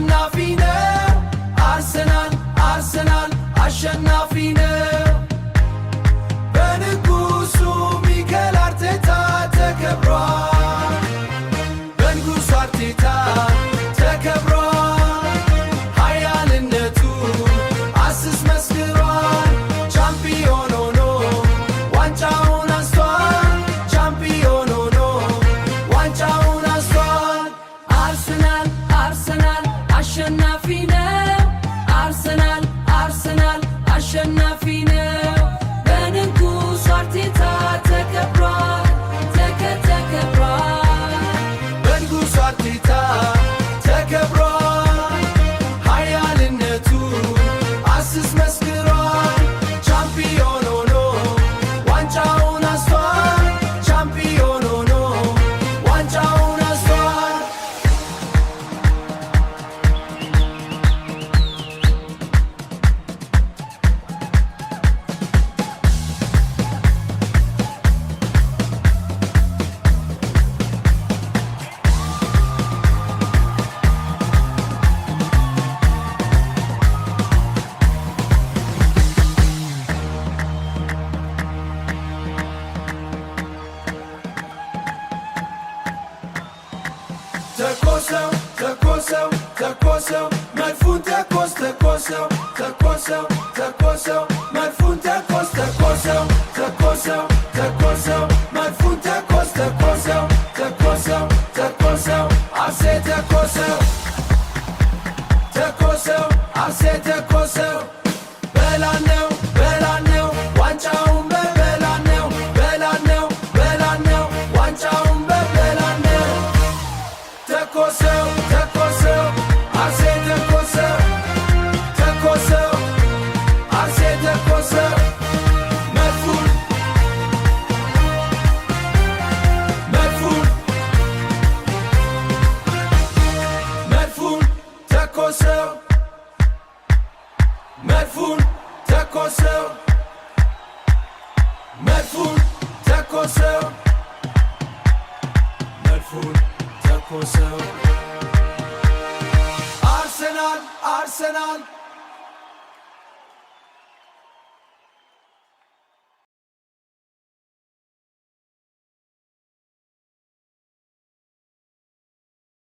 አሸናፊ ነው አርሰናል አርሰናል አሸናፊ ነው። በንጉሱ ሚኬል አርቴታ ተከብሯል። በንጉሱ አርቴታ ተከብሯል። ኃያልነቱ አስስ መስክሯል። ቻምፒዮን ሆኖ ዋንጫውን አንስቷል። ቻምፒዮን ሆኖ ዋንጫውን አንስቷል። አርሰናል አርሰናል አሸናፊ ነው። አርሰናል አርሰናል አሸናፊ ነው። በንጉሱ አርቴታ ተከብሯል ተከብሯል። በንጉሱ አርቴታ ተከብሯል። ኃያልነቱ አስስ መስክሯል። ቻምፒዮን ሆኖ ዋንጫውን አንስቷል። ቻምፒዮን ሆኖ ዋንጫውን አንስቷል። ተኮሰው ተኮሰው ተኮሰው መድፉን ተኮስ ተኮሰው ተኮሰው ተኮሰው መድፉን ተኮስ ተኮሰው ተኮሰው ተኮሰው መድፉን ተኮስ ተኮሰው ተኮሰው ተኮሰው አርሴ ተኮሰው ተኮሰው አርሴ ተኮሰው በላነው በላነው ዋንጫውን በበላነው በላነው በላነው ዋንጫውን በበላነው ተኮሰው ተኮሰው አርሴ ተኮሰው ተኮሰው አርሴ ተኮሰው መድፉን መድፉን መድፉን ተኮሰው መድፉን ተኮሰው መድፉን ተኮሰው መድፉን ተኮሰው አርሰናል አርሰናል